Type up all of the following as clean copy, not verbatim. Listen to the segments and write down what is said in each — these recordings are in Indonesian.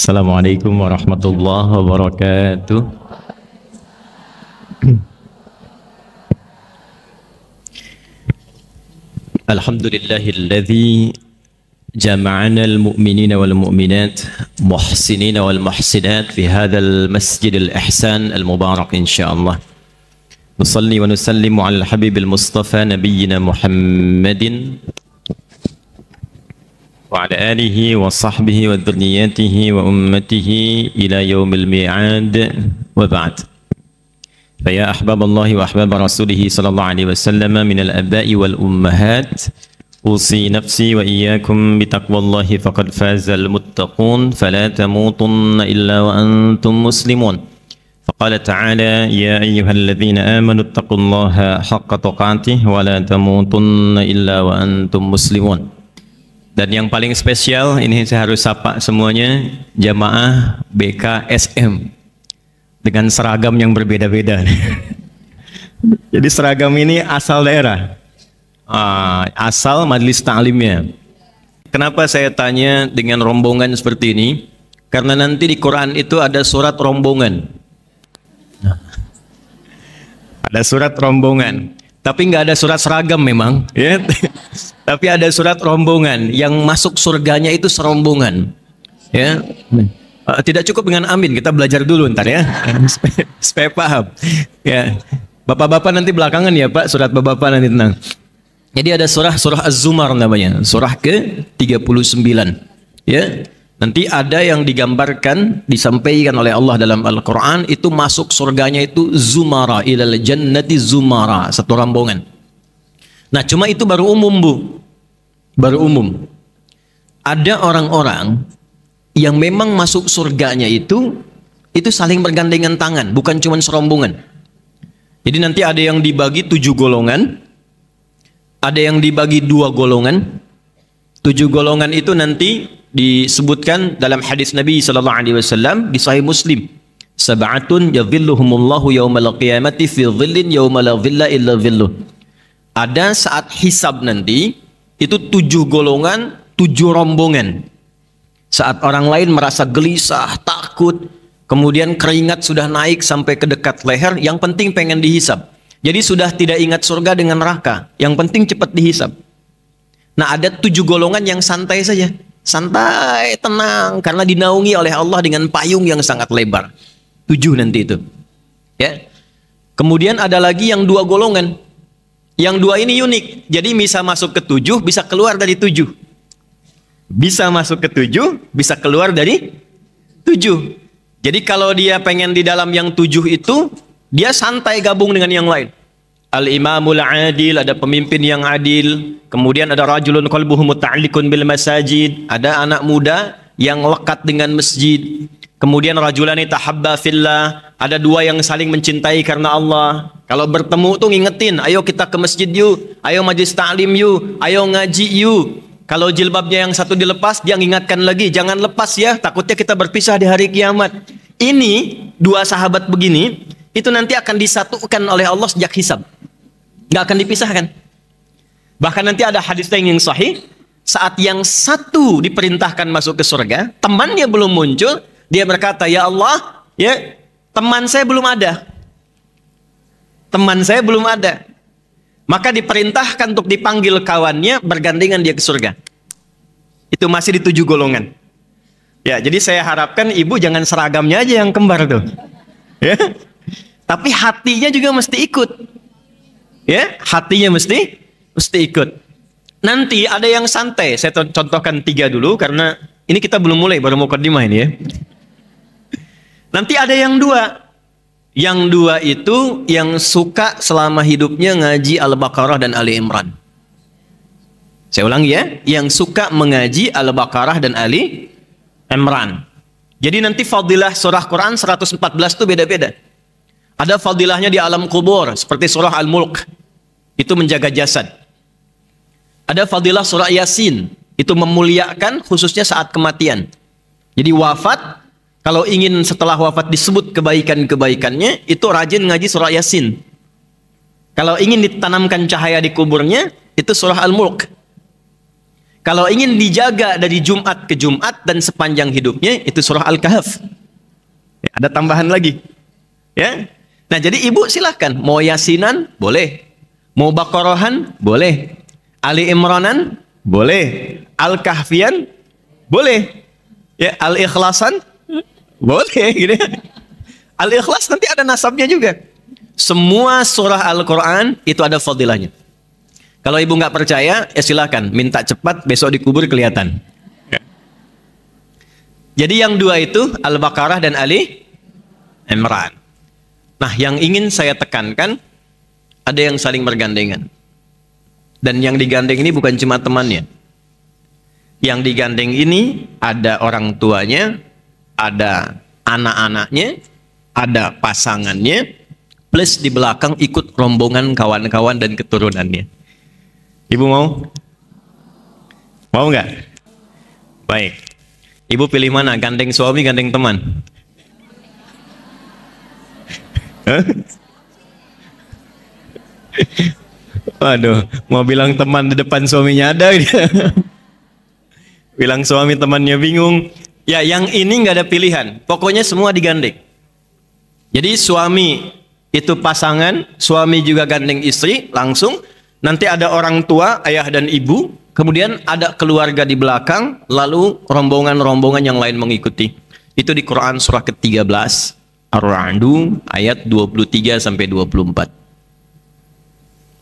Assalamualaikum warahmatullahi wabarakatuh. Alhamdulillahilladzi jama'ana al-mu'minina wal-mu'minat muhsinina wal-muhsinat fi hadzal masjidil ihsan al-mubarak insyaallah. Nusalli wa nusallimu 'alal habibil mustafa nabiyyina Muhammadin wa ala alihi wa sahbihi wa dhurriyyatihi wa ummatihi ila yaumil mi'ad wa ba'd. Fa ya ahbaballahi wa ahbab rasulih sallallahu alaihi wasallam minal aba'i wal ummahat usi nafsi wa iyyakum bitaqwallahi faqad fazal muttaqun fala tamutunna illa wa antum muslimun. Faqala ta'ala ya ayyuhalladzina amanu taqullaha haqqa tuqatih wa la tamutunna illa wa antum muslimun. Dan yang paling spesial, ini saya harus sapa semuanya, jamaah BKSM dengan seragam yang berbeda-beda. Jadi seragam ini asal daerah, asal majelis ta'limnya. Kenapa saya tanya dengan rombongan seperti ini? Karena nanti di Quran itu ada surat rombongan. Ada surat rombongan. Tapi nggak ada surat seragam memang, ya. Tapi ada surat rombongan yang masuk surganya itu serombongan, ya. Tidak cukup dengan amin, kita belajar dulu ntar ya, supaya paham. Ya, bapak-bapak nanti belakangan ya Pak, surat bapak-bapak nanti tenang. Jadi ada surah Az-Zumar namanya, surah ke-39, ya. Nanti ada yang digambarkan, disampaikan oleh Allah dalam Al-Quran, itu masuk surganya itu zumara, ilal jannati zumara, satu rombongan. Nah cuma itu baru umum Bu, baru umum. Ada orang-orang yang memang masuk surganya itu saling bergandengan tangan, bukan cuma serombongan. Jadi nanti ada yang dibagi 7 golongan, ada yang dibagi 2 golongan. 7 golongan itu nanti disebutkan dalam hadis Nabi sallallahu alaihi wasallam di Sahih Muslim. Sab'atun yadhilluhumullahu yaumal qiyamati fi dhillin yauma la dhilla illa dhilluh. Ada saat hisab nanti itu 7 golongan, 7 rombongan. Saat orang lain merasa gelisah, takut, kemudian keringat sudah naik sampai ke dekat leher, yang penting pengen dihisab. Jadi sudah tidak ingat surga dengan neraka, yang penting cepat dihisab. Nah ada 7 golongan yang santai saja, santai, tenang, karena dinaungi oleh Allah dengan payung yang sangat lebar. 7 nanti itu, ya. Kemudian ada lagi yang 2 golongan. Yang 2 ini unik, jadi bisa masuk ke 7, bisa keluar dari 7. Bisa masuk ke 7, bisa keluar dari 7. Jadi kalau dia pengen di dalam yang 7 itu, dia santai gabung dengan yang lain. Al-imamul adil, ada pemimpin yang adil. Kemudian ada rajulun qalbuhu muta'alliqun bil masajid, ada anak muda yang lekat dengan masjid. Kemudian rajulani tahabba fillah, ada 2 yang saling mencintai karena Allah. Kalau bertemu tuh ngingetin, ayo kita ke masjid yuk, ayo majlis ta'lim yuk, ayo ngaji yuk. Kalau jilbabnya yang satu dilepas, dia ngingatkan lagi, jangan lepas ya, takutnya kita berpisah di hari kiamat. Ini 2 sahabat begini, itu nanti akan disatukan oleh Allah sejak hisab. Nggak akan dipisahkan. Bahkan nanti ada hadis yang sahih, saat yang satu diperintahkan masuk ke surga, temannya belum muncul, dia berkata, ya Allah, ya teman saya belum ada. Teman saya belum ada. Maka diperintahkan untuk dipanggil kawannya, bergandengan dia ke surga. Itu masih di 7 golongan. Ya, jadi saya harapkan ibu jangan seragamnya aja yang kembar tuh. Ya. Tapi hatinya juga mesti ikut. Ya, hatinya mesti ikut. Nanti ada yang santai. Saya contohkan 3 dulu karena ini kita belum mulai, baru mau mukadimah ini ya. Nanti ada yang 2. Yang 2 itu yang suka selama hidupnya ngaji Al-Baqarah dan Ali Imran. Saya ulangi ya, yang suka mengaji Al-Baqarah dan Ali Imran. Jadi nanti fadilah surah Quran 114 itu beda-beda. Ada fadilahnya di alam kubur, seperti surah Al-Mulk, itu menjaga jasad. Ada fadilah surah Yasin, itu memuliakan khususnya saat kematian. Jadi wafat, kalau ingin setelah wafat disebut kebaikan-kebaikannya, itu rajin ngaji surah Yasin. Kalau ingin ditanamkan cahaya di kuburnya, itu surah Al-Mulk. Kalau ingin dijaga dari Jumat ke Jumat dan sepanjang hidupnya, itu surah Al-Kahf. Ya, ada tambahan lagi. Ya. Nah, jadi ibu silahkan. Mau Yasinan, boleh. Mau Baqarahan, boleh. Ali Imranan, boleh. Al-Kahfian, boleh. Ya, Al-Ikhlasan, boleh. Gitu. Al-Ikhlas nanti ada nasabnya juga. Semua surah Al-Quran itu ada fadilahnya. Kalau ibu nggak percaya, ya silakan minta cepat, besok dikubur kelihatan. Jadi yang dua itu Al-Baqarah dan Ali Imran. Nah, yang ingin saya tekankan, ada yang saling bergandengan. Dan yang digandeng ini bukan cuma temannya. Yang digandeng ini ada orang tuanya, ada anak-anaknya, ada pasangannya, plus di belakang ikut rombongan kawan-kawan dan keturunannya. Ibu mau? Mau nggak? Baik. Ibu pilih mana? Gandeng suami, gandeng teman? Waduh, mau bilang teman di depan suaminya ada dia. Bilang suami temannya bingung. Ya, yang ini nggak ada pilihan. Pokoknya semua digandeng. Jadi suami itu pasangan, suami juga gandeng istri, langsung. Nanti ada orang tua, ayah dan ibu, kemudian ada keluarga di belakang, lalu rombongan-rombongan yang lain mengikuti. Itu di Quran surah ke-13, Ar-Ra'du ayat 23 sampai 24.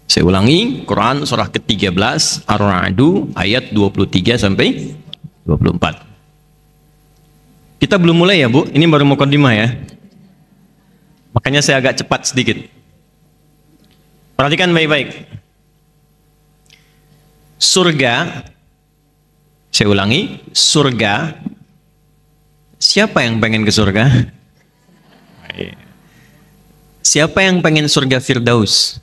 Saya ulangi, Quran surah ke-13, Ar-Ra'du ayat 23 sampai 24. Kita belum mulai ya, Bu. Ini baru muqaddimah ya. Makanya saya agak cepat sedikit. Perhatikan baik-baik. Surga, saya ulangi, surga. Siapa yang pengen ke surga? Siapa yang pengen surga Firdaus?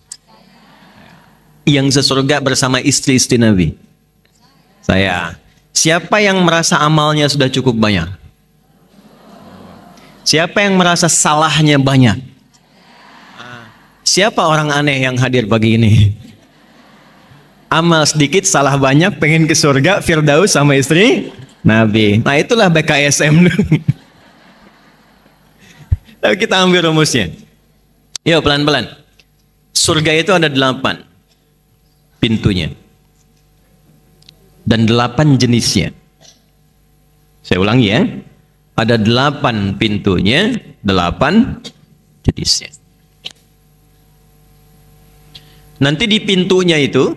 Yang sesurga bersama istri-istri Nabi? Saya. Siapa yang merasa amalnya sudah cukup banyak? Siapa yang merasa salahnya banyak? Siapa orang aneh yang hadir pagi ini? Amal sedikit, salah banyak, pengen ke surga, Firdaus sama istri Nabi. Nah, itulah BKSM. Tapi kita ambil rumusnya. Yuk, pelan-pelan. Surga itu ada 8 pintunya. Dan 8 jenisnya. Saya ulangi ya. Ada 8 pintunya, 8 jenisnya. Nanti di pintunya itu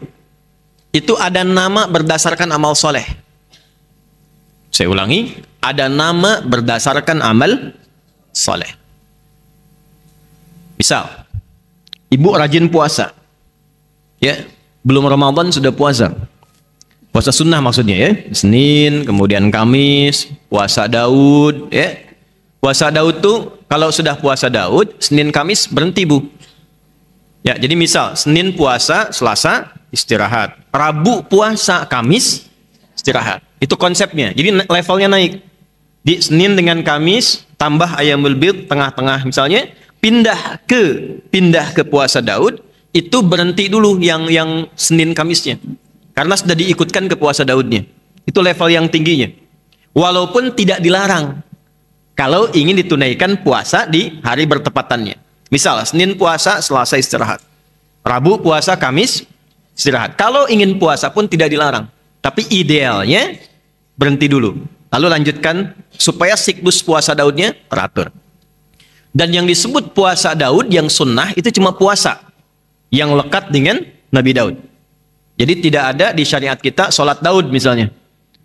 ada nama berdasarkan amal soleh. Saya ulangi, ada nama berdasarkan amal soleh. Misal, ibu rajin puasa, ya, belum Ramadan sudah puasa. Puasa sunnah maksudnya ya, Senin, kemudian Kamis, puasa Daud, ya. Puasa Daud tuh kalau sudah puasa Daud, Senin Kamis berhenti, Bu. Ya, jadi misal Senin puasa, Selasa istirahat, Rabu puasa, Kamis istirahat. Itu konsepnya. Jadi levelnya naik. Di Senin dengan Kamis tambah Ayyamul Bid tengah-tengah misalnya, pindah ke puasa Daud, itu berhenti dulu yang Senin Kamisnya. Karena sudah diikutkan ke puasa Daudnya. Itu level yang tingginya. Walaupun tidak dilarang kalau ingin ditunaikan puasa di hari bertepatannya. Misal Senin puasa, Selasa istirahat. Rabu puasa, Kamis istirahat. Kalau ingin puasa pun tidak dilarang. Tapi idealnya berhenti dulu. Lalu lanjutkan supaya siklus puasa Daudnya teratur. Dan yang disebut puasa Daud yang sunnah itu cuma puasa yang lekat dengan Nabi Daud. Jadi tidak ada di syariat kita sholat Daud misalnya.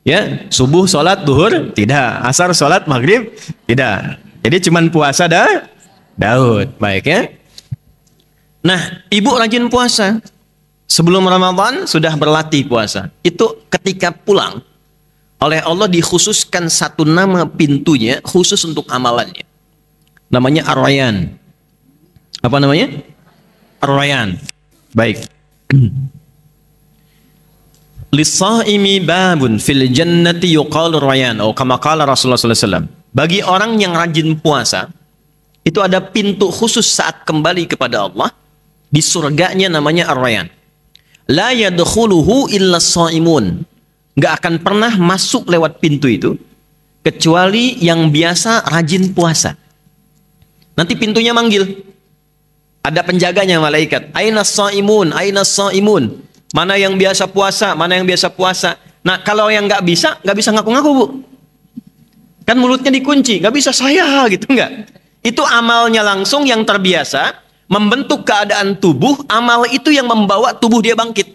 Ya, subuh sholat duhur tidak, asar sholat maghrib tidak. Jadi cuma puasa Daud. Baik ya. Nah, ibu rajin puasa. Sebelum Ramadan sudah berlatih puasa. Itu ketika pulang, oleh Allah dikhususkan satu nama pintunya khusus untuk amalannya. Namanya Ar-Rayyan. Apa namanya? Ar-Rayyan. Baik. Lis-shaimi babun fil jannati yuqalu Rayyan. Oh, kama qala Rasulullah sallallahu alaihi wasallam. Bagi orang yang rajin puasa, itu ada pintu khusus saat kembali kepada Allah di surganya namanya Ar-Rayyan. La yadkhuluhu illa shaimun. nggak akan pernah masuk lewat pintu itu kecuali yang biasa rajin puasa. Nanti pintunya manggil. Ada penjaganya malaikat. Aina shaimun, aina shaimun. Mana yang biasa puasa, mana yang biasa puasa. Nah, kalau yang nggak bisa ngaku-ngaku, Bu. Kan mulutnya dikunci, nggak bisa saya gitu, nggak. Itu amalnya langsung yang terbiasa membentuk keadaan tubuh, amal itu yang membawa tubuh dia bangkit.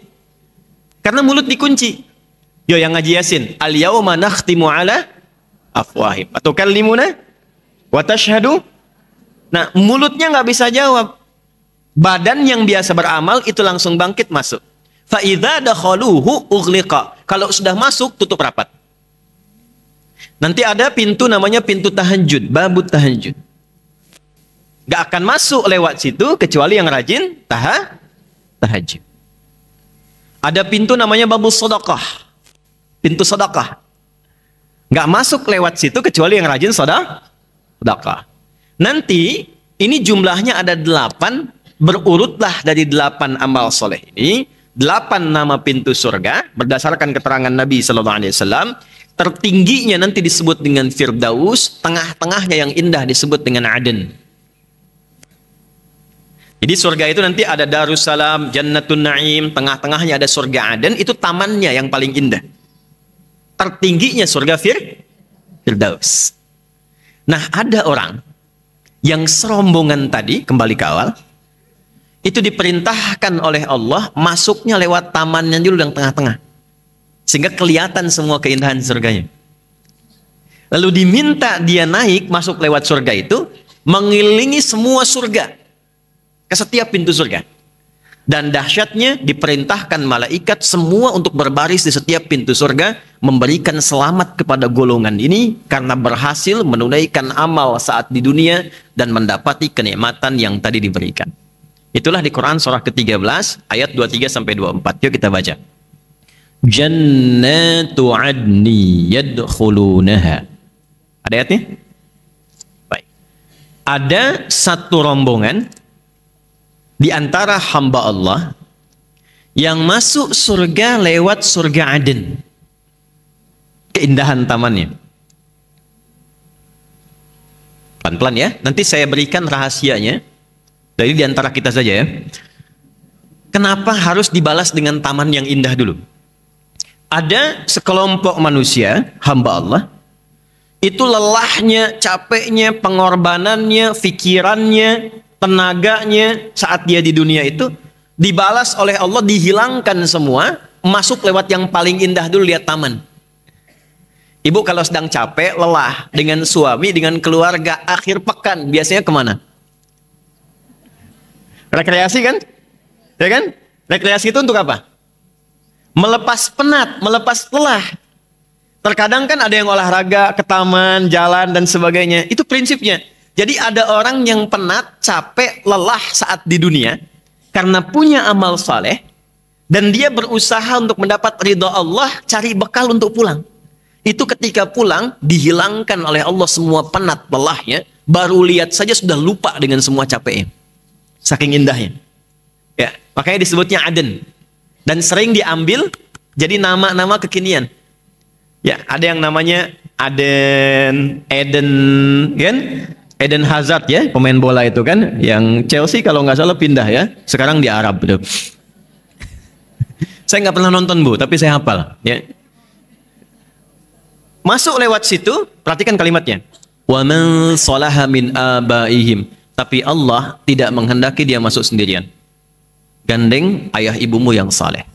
Karena mulut dikunci. Yo yang ngaji Yasin, al yauma nakhtimu ala afwahim atau kallimuna wa tashhadu. Nah, mulutnya nggak bisa jawab. Badan yang biasa beramal itu langsung bangkit masuk. Fa idza dakhaluhu ughliqa. Kalau sudah masuk tutup rapat. Nanti ada pintu namanya pintu tahajud, babut tahajud. Gak akan masuk lewat situ kecuali yang rajin tahajud. Ada pintu namanya babul sedekah. Pintu sedekah. Gak masuk lewat situ kecuali yang rajin sedekah. Nanti ini jumlahnya ada 8. Berurutlah dari 8 amal soleh ini, 8 nama pintu surga berdasarkan keterangan Nabi Sallallahu Alaihi Wasallam. Tertingginya nanti disebut dengan Firdaus, tengah-tengahnya yang indah disebut dengan Aden. Jadi surga itu nanti ada Darussalam, Jannatun Naim, tengah-tengahnya ada surga Aden, itu tamannya yang paling indah. Tertingginya surga Firdaus. Nah, ada orang yang serombongan tadi, kembali ke awal, itu diperintahkan oleh Allah masuknya lewat tamannya dulu yang tengah-tengah. Sehingga kelihatan semua keindahan surganya. Lalu diminta dia naik masuk lewat surga itu, mengelilingi semua surga. Ke setiap pintu surga. Dan dahsyatnya diperintahkan malaikat semua untuk berbaris di setiap pintu surga, memberikan selamat kepada golongan ini karena berhasil menunaikan amal saat di dunia dan mendapati kenikmatan yang tadi diberikan. Itulah di Quran surah ke-13 ayat 23 sampai 24. Yuk kita baca. Jannatu adni yadkhulunaha. Ada ayatnya? Baik. Ada satu rombongan di antara hamba Allah yang masuk surga lewat surga Aden. Keindahan tamannya. Pelan-pelan ya. Nanti saya berikan rahasianya. Jadi di antara kita saja ya. Kenapa harus dibalas dengan taman yang indah dulu? Ada sekelompok manusia, hamba Allah, itu lelahnya, capeknya, pengorbanannya, pikirannya, tenaganya saat dia di dunia itu dibalas oleh Allah, dihilangkan semua, masuk lewat yang paling indah dulu, lihat taman. Ibu kalau sedang capek, lelah dengan suami, dengan keluarga, akhir pekan biasanya kemana? Rekreasi kan? Ya kan? Rekreasi itu untuk apa? Melepas penat, melepas lelah. Terkadang kan ada yang olahraga ke taman, jalan dan sebagainya. Itu prinsipnya. Jadi ada orang yang penat, capek, lelah saat di dunia karena punya amal saleh dan dia berusaha untuk mendapat ridha Allah, cari bekal untuk pulang. Itu ketika pulang dihilangkan oleh Allah semua penat, lelahnya, baru lihat saja sudah lupa dengan semua capeknya. Saking indahnya. Ya, makanya disebutnya Aden. Dan sering diambil jadi nama-nama kekinian. Ya, ada yang namanya Eden, kan? Eden Hazard ya, pemain bola itu kan, yang Chelsea kalau nggak salah pindah ya. Sekarang di Arab itu. Saya nggak pernah nonton Bu, tapi saya hafal. Ya. Masuk lewat situ, perhatikan kalimatnya. Wa man salaha min abaihim. Tapi Allah tidak menghendaki dia masuk sendirian. Gandeng ayah ibumu yang saleh.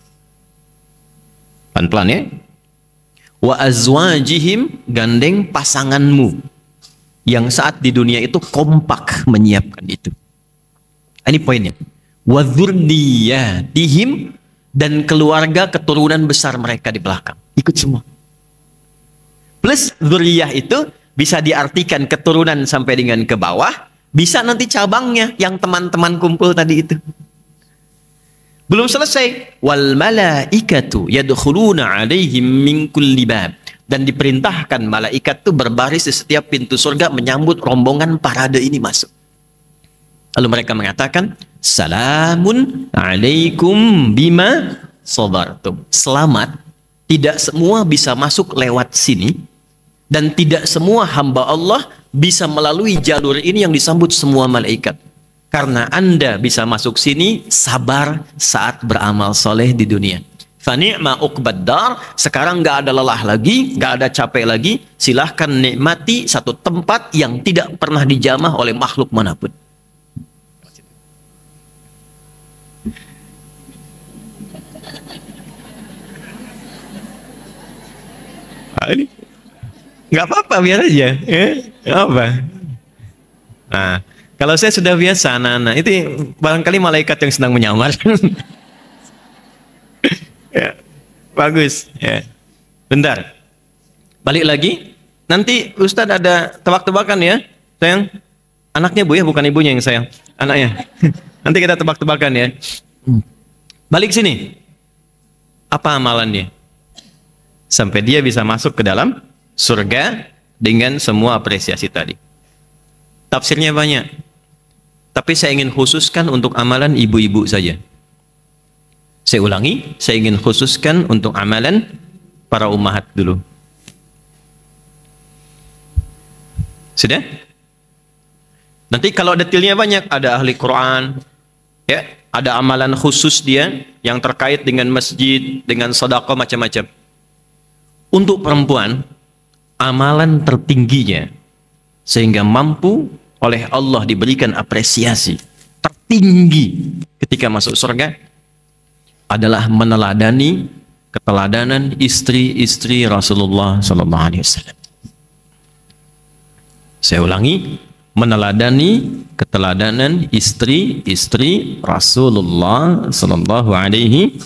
Pelan-pelan ya. Wa azwajihim, gandeng pasanganmu yang saat di dunia itu kompak menyiapkan itu. Ini poinnya. Wa dzurriyyatihim, dan keluarga keturunan besar mereka di belakang. Ikut semua. Plus dzurriyyah itu bisa diartikan keturunan sampai dengan ke bawah. Bisa nanti cabangnya yang teman-teman kumpul tadi itu. Belum selesai. Wal malaikatu yadkhuluna 'alaihim min kulli bab. Dan diperintahkan malaikat itu berbaris di setiap pintu surga menyambut rombongan parade ini masuk. Lalu mereka mengatakan, "Salamun 'alaikum bima sabartum." Selamat Tidak semua bisa masuk lewat sini, dan tidak semua hamba Allah bisa melalui jalur ini yang disambut semua malaikat. Karena Anda bisa masuk sini, sabar saat beramal soleh di dunia. Fani'ma uqbad dar, sekarang nggak ada lelah lagi, nggak ada capek lagi, silahkan nikmati satu tempat yang tidak pernah dijamah oleh makhluk manapun. Nggak apa-apa, biar aja, ya. Nggak apa. Nah, kalau saya sudah biasa, anak-anak, itu barangkali malaikat yang sedang menyamar. Ya, bagus. Ya. Bentar. Balik lagi. Nanti Ustadz ada tebak-tebakan ya, sayang. Anaknya Bu ya, bukan ibunya yang sayang. Anaknya. Nanti kita tebak-tebakan ya. Balik sini. Apa amalannya? Sampai dia bisa masuk ke dalam surga dengan semua apresiasi tadi. Tafsirnya banyak. Tapi saya ingin khususkan untuk amalan ibu-ibu saja. Saya ulangi, saya ingin khususkan untuk amalan para ummahat dulu. Sudah? Nanti kalau detailnya banyak, ada ahli Quran, ya, ada amalan khusus dia yang terkait dengan masjid, dengan sedekah macam-macam. Untuk perempuan, amalan tertingginya sehingga mampu oleh Allah diberikan apresiasi tertinggi ketika masuk surga adalah meneladani keteladanan istri-istri Rasulullah sallallahu alaihi wasallam. Saya ulangi, meneladani keteladanan istri-istri Rasulullah sallallahu alaihi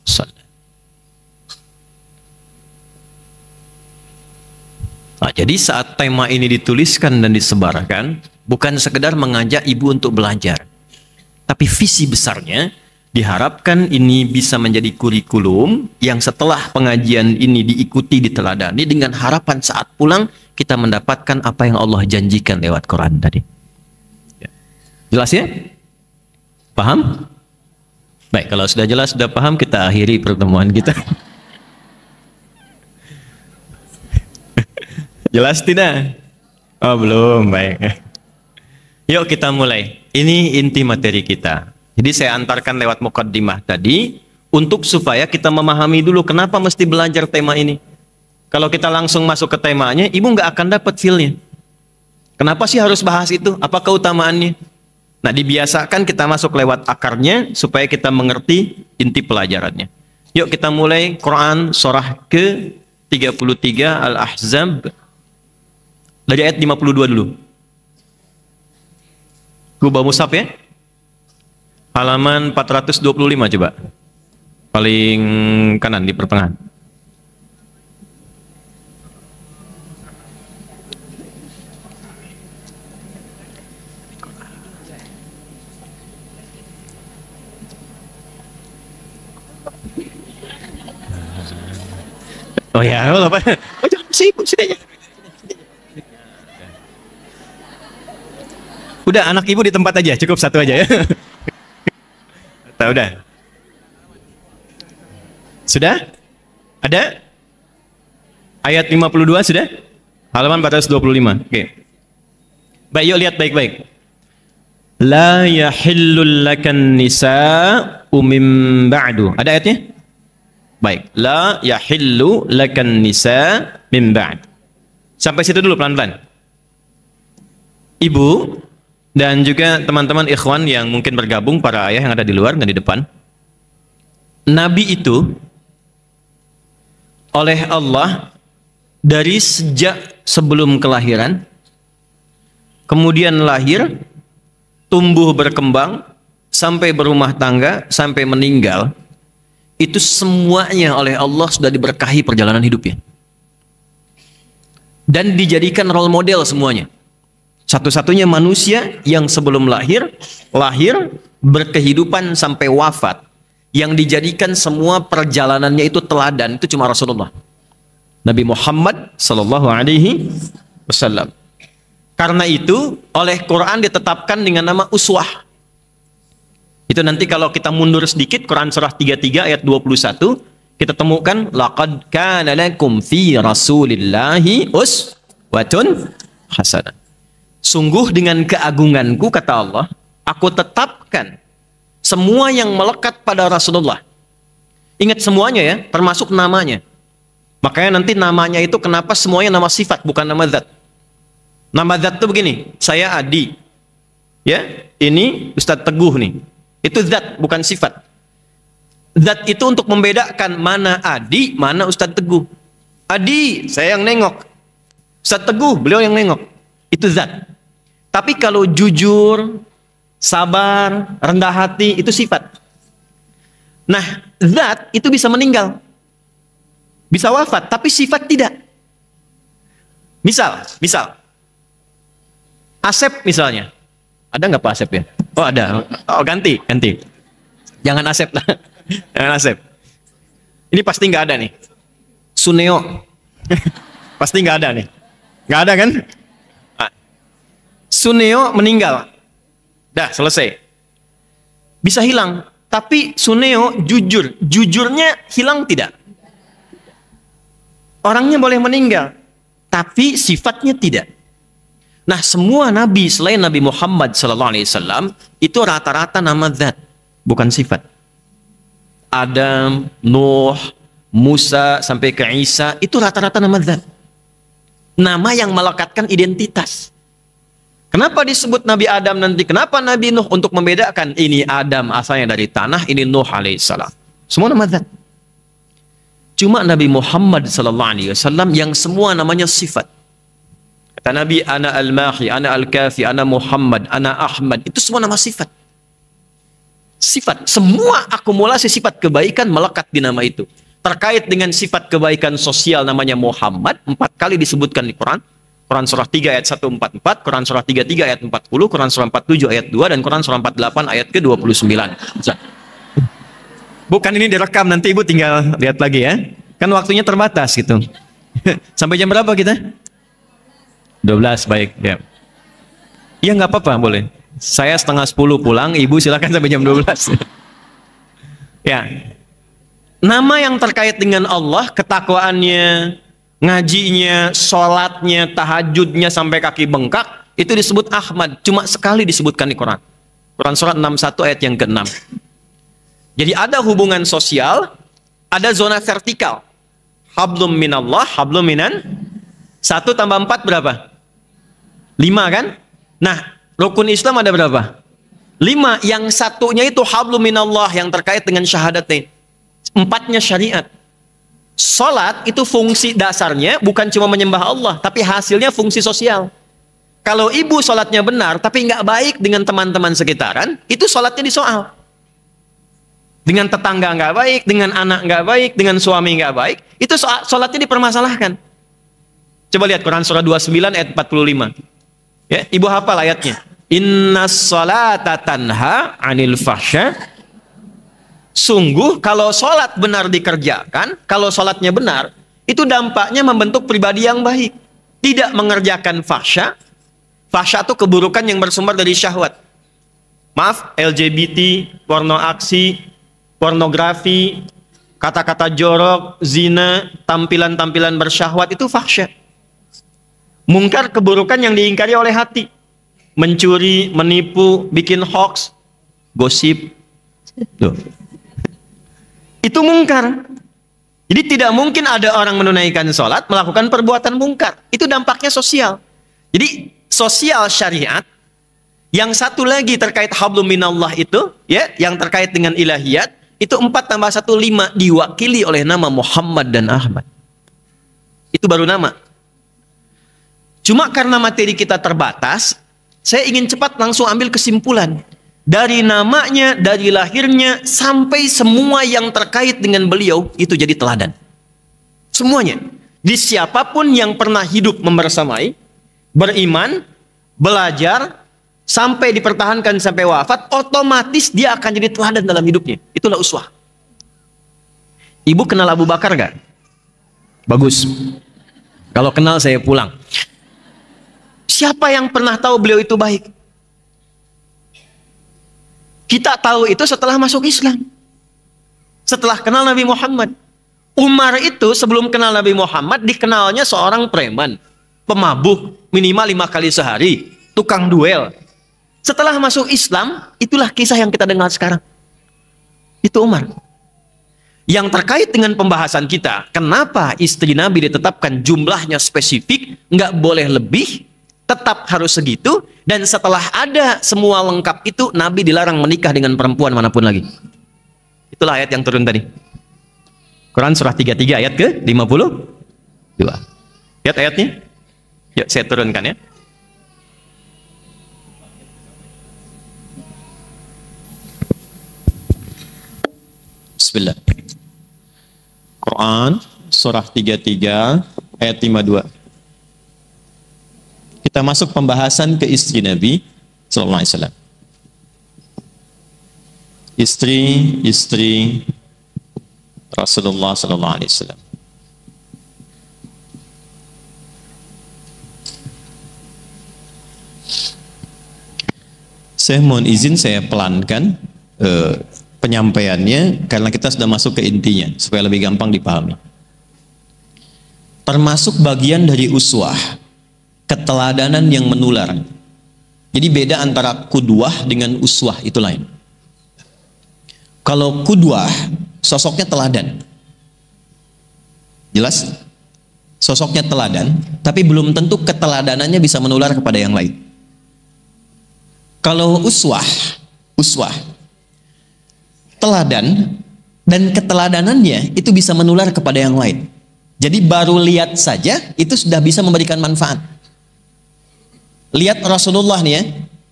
wasallam. Nah, jadi saat tema ini dituliskan dan disebarkan, bukan sekedar mengajak ibu untuk belajar, tapi visi besarnya diharapkan ini bisa menjadi kurikulum yang setelah pengajian ini diikuti, diteladani, dengan harapan saat pulang kita mendapatkan apa yang Allah janjikan lewat Quran tadi. Jelas ya? Paham? Baik, kalau sudah jelas, sudah paham, kita akhiri pertemuan kita. Jelas tidak? Oh belum, baik. Yuk kita mulai. Ini inti materi kita. Jadi saya antarkan lewat mukaddimah tadi untuk supaya kita memahami dulu kenapa mesti belajar tema ini. Kalau kita langsung masuk ke temanya, ibu nggak akan dapat feel-nya. Kenapa sih harus bahas itu? Apa keutamaannya? Nah, dibiasakan kita masuk lewat akarnya supaya kita mengerti inti pelajarannya. Yuk kita mulai Quran surah ke-33 Al-Ahzab. Dari ayat 52 dulu. Gua mushaf ya. Halaman 425 coba. Paling kanan di pertengahan. Oh ya, apa? Oh jangan sibuk sini aja. Udah, anak ibu di tempat aja, cukup satu aja ya. Udah. Sudah? Ada? Ayat 52 sudah? Halaman 425. Oke. Baik, yuk lihat baik-baik. La yahillul lakan nisa'u min ba'du. Ada ayatnya? Baik. La yahillu lakan nisa' min ba'd. Sampai situ dulu pelan-pelan. Ibu dan juga teman-teman ikhwan yang mungkin bergabung, para ayah yang ada di luar dan di depan. Nabi itu oleh Allah dari sejak sebelum kelahiran, kemudian lahir, tumbuh berkembang, sampai berumah tangga, sampai meninggal, itu semuanya oleh Allah sudah diberkahi perjalanan hidupnya. Dan dijadikan role model semuanya. Satu-satunya manusia yang sebelum lahir, berkehidupan sampai wafat, yang dijadikan semua perjalanannya itu teladan, itu cuma Rasulullah. Nabi Muhammad sallallahu alaihi wasallam. Karena itu, oleh Quran ditetapkan dengan nama uswah. Itu nanti kalau kita mundur sedikit, Quran surah 33 ayat 21, kita temukan laqad kana lakum fi rasulillahi uswatun hasanah. Sungguh dengan keagunganku, kata Allah, aku tetapkan semua yang melekat pada Rasulullah. Ingat semuanya ya, termasuk namanya. Makanya nanti namanya itu kenapa semuanya nama sifat, bukan nama zat. Nama zat itu begini, saya Adi. Ya, ini Ustadz Teguh nih. Itu zat, bukan sifat. Zat itu untuk membedakan mana Adi, mana Ustadz Teguh. Adi, saya yang nengok. Ustadz Teguh, beliau yang nengok. Itu zat. Tapi kalau jujur, sabar, rendah hati, itu sifat. Nah, zat itu bisa meninggal. Bisa wafat, tapi sifat tidak. Misal. Asep misalnya. Ada nggak Pak Asep ya? Oh ada. Oh ganti. Jangan Asep lah. Jangan Asep. Ini pasti nggak ada nih. Suneo. Pasti nggak ada nih. Nggak ada kan? Suneo meninggal. Dah selesai. Bisa hilang. Tapi Suneo jujur. Jujurnya hilang tidak? Orangnya boleh meninggal. Tapi sifatnya tidak. Nah semua nabi selain Nabi Muhammad SAW itu rata-rata nama zat. Bukan sifat. Adam, Nuh, Musa sampai ke Isa itu rata-rata nama zat. Nama yang melekatkan identitas. Kenapa disebut Nabi Adam nanti? Kenapa Nabi Nuh? Untuk membedakan ini Adam asalnya dari tanah, ini Nuh alaihissalam. Semua nama zat. Cuma Nabi Muhammad SAW yang semua namanya sifat. Kata Nabi, ana al-mahi, ana al-kafi, ana Muhammad, ana Ahmad. Itu semua nama sifat. Sifat. Semua akumulasi sifat kebaikan melekat di nama itu. Terkait dengan sifat kebaikan sosial namanya Muhammad. 4 kali disebutkan di Quran. Quran surah 3 ayat 144, Quran surah 33 ayat 40, Quran surah 47 ayat 2, dan Quran surah 48 ayat ke-29. Bukan ini direkam, nanti Ibu tinggal lihat lagi ya. Kan waktunya terbatas gitu. Sampai jam berapa kita? 12, baik. Ya, ya nggak apa-apa, boleh. Saya setengah 10 pulang, Ibu silakan sampai jam 12. Ya. Nama yang terkait dengan Allah, ketakwaannya, ngajinya, sholatnya, tahajudnya sampai kaki bengkak, itu disebut Ahmad. Cuma sekali disebutkan di Quran. Quran surat 61 ayat yang ke-6. Jadi ada hubungan sosial, ada zona vertikal. Hablum minallah, hablum minan. 1 tambah 4 berapa? 5 kan? Nah, rukun Islam ada berapa? 5. Yang satunya itu hablum minallah yang terkait dengan syahadatain. 4-nya syariat. Salat itu fungsi dasarnya bukan cuma menyembah Allah, tapi hasilnya fungsi sosial. Kalau ibu salatnya benar, tapi nggak baik dengan teman-teman sekitaran, itu salatnya disoal. Dengan tetangga nggak baik, dengan anak nggak baik, dengan suami nggak baik, itu salatnya dipermasalahkan. Coba lihat Quran surah 29 ayat 45. Ya, ibu hafal ayatnya. Innas salata tanha 'anil fahsya. Sungguh kalau sholat benar dikerjakan, kalau sholatnya benar, itu dampaknya membentuk pribadi yang baik. Tidak mengerjakan fahsya. Fahsya itu keburukan yang bersumber dari syahwat. Maaf, LGBT, porno aksi, pornografi, kata-kata jorok, zina, tampilan-tampilan bersyahwat, itu fahsya. Mungkar, keburukan yang diingkari oleh hati. Mencuri, menipu, bikin hoax, gosip. Tuh. Itu mungkar. Jadi tidak mungkin ada orang menunaikan sholat melakukan perbuatan mungkar. Itu dampaknya sosial. Jadi sosial syariat. Yang satu lagi terkait hablum minallah itu, ya, yang terkait dengan ilahiyat, itu 4 tambah 1 5 diwakili oleh nama Muhammad dan Ahmad. Itu baru nama. Cuma karena materi kita terbatas, saya ingin cepat langsung ambil kesimpulan. Dari namanya, dari lahirnya, sampai semua yang terkait dengan beliau, itu jadi teladan. Semuanya. Di siapapun yang pernah hidup membersamai, beriman, belajar, sampai dipertahankan sampai wafat, otomatis dia akan jadi teladan dalam hidupnya. Itulah uswah. Ibu kenal Abu Bakar gak? Bagus. Kalau kenal saya pulang. Siapa yang pernah tahu beliau itu baik? Kita tahu itu setelah masuk Islam. Setelah kenal Nabi Muhammad. Umar itu sebelum kenal Nabi Muhammad dikenalnya seorang preman, pemabuk, minimal 5 kali sehari, tukang duel. Setelah masuk Islam, itulah kisah yang kita dengar sekarang. Itu Umar. Yang terkait dengan pembahasan kita, kenapa istri Nabi ditetapkan jumlahnya spesifik, nggak boleh lebih, tetap harus segitu, dan setelah ada semua lengkap itu, Nabi dilarang menikah dengan perempuan manapun lagi. Itulah ayat yang turun tadi. Quran surah 33 ayat ke 52. Lihat ayatnya. Yuk saya turunkan ya. Bismillah. Quran surah 33 ayat 52. Kita masuk pembahasan ke istri Nabi sallallahu alaihi wasallam. Istri Rasulullah sallallahu alaihi wasallam. Saya mohon izin saya pelankan penyampaiannya karena kita sudah masuk ke intinya supaya lebih gampang dipahami. Termasuk bagian dari uswah, keteladanan yang menular. Jadi beda antara kudwah dengan uswah, itu lain. Kalau kudwah sosoknya teladan, jelas sosoknya teladan, tapi belum tentu keteladanannya bisa menular kepada yang lain. Kalau uswah teladan dan keteladanannya itu bisa menular kepada yang lain. Jadi baru lihat saja itu sudah bisa memberikan manfaat. Lihat Rasulullah nih ya,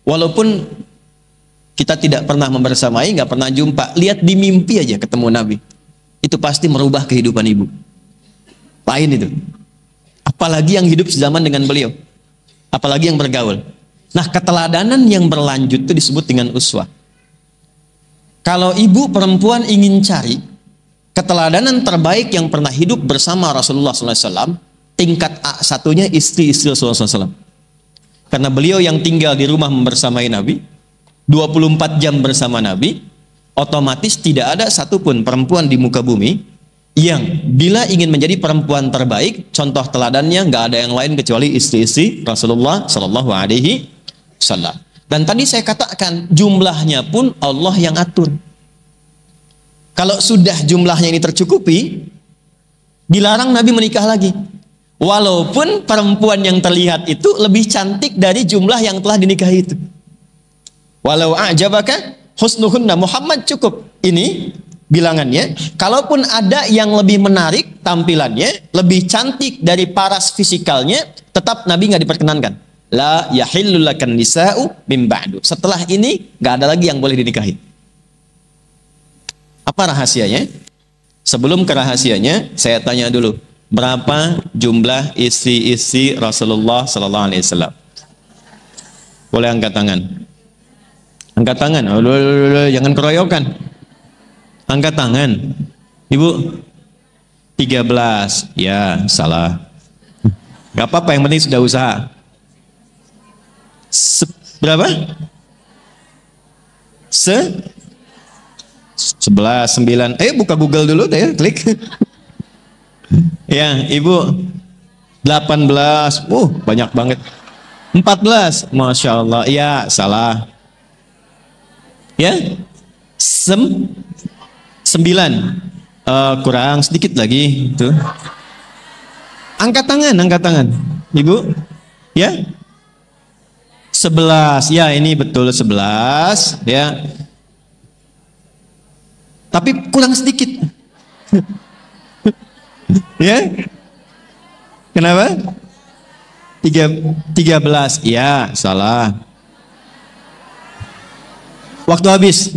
walaupun kita tidak pernah membersamai, nggak pernah jumpa, lihat di mimpi aja ketemu Nabi, itu pasti merubah kehidupan ibu. Lain itu. Apalagi yang hidup sezaman dengan beliau, apalagi yang bergaul. Nah, keteladanan yang berlanjut itu disebut dengan uswah. Kalau ibu perempuan ingin cari keteladanan terbaik yang pernah hidup bersama Rasulullah SAW, tingkat A1-nya istri-istri Rasulullah SAW. Karena beliau yang tinggal di rumah membersamai Nabi, 24 jam bersama Nabi, otomatis tidak ada satupun perempuan di muka bumi yang bila ingin menjadi perempuan terbaik, contoh teladannya nggak ada yang lain kecuali istri-istri Rasulullah SAW. Dan tadi saya katakan jumlahnya pun Allah yang atur. Kalau sudah jumlahnya ini tercukupi, dilarang Nabi menikah lagi. Walaupun perempuan yang terlihat itu lebih cantik dari jumlah yang telah dinikahi itu. Walau a'jabaka husnuhunna, Muhammad cukup. Ini bilangannya. Kalaupun ada yang lebih menarik tampilannya, lebih cantik dari paras fisikalnya, tetap Nabi nggak diperkenankan. La yahillu lakan nisa'u min ba'du. Setelah ini nggak ada lagi yang boleh dinikahi. Apa rahasianya? Sebelum ke rahasianya, saya tanya dulu, berapa jumlah istri-istri Rasulullah sallallahu alaihi wasallam? Boleh angkat tangan? Angkat tangan. Jangan keroyokan. Angkat tangan. Ibu 13. Ya, salah. Gak apa-apa, yang penting sudah usaha. Berapa? 11, 9. Buka Google dulu deh, klik. Ya, Ibu 18. Banyak banget. 14. Masya Allah. Ya, salah. Ya, 9. Kurang sedikit lagi. Tuh. Angkat tangan. Ibu. Ya. 11, ya ini betul 11, ya. Tapi kurang sedikit. Ya. Kenapa? 13, ya salah. Waktu habis.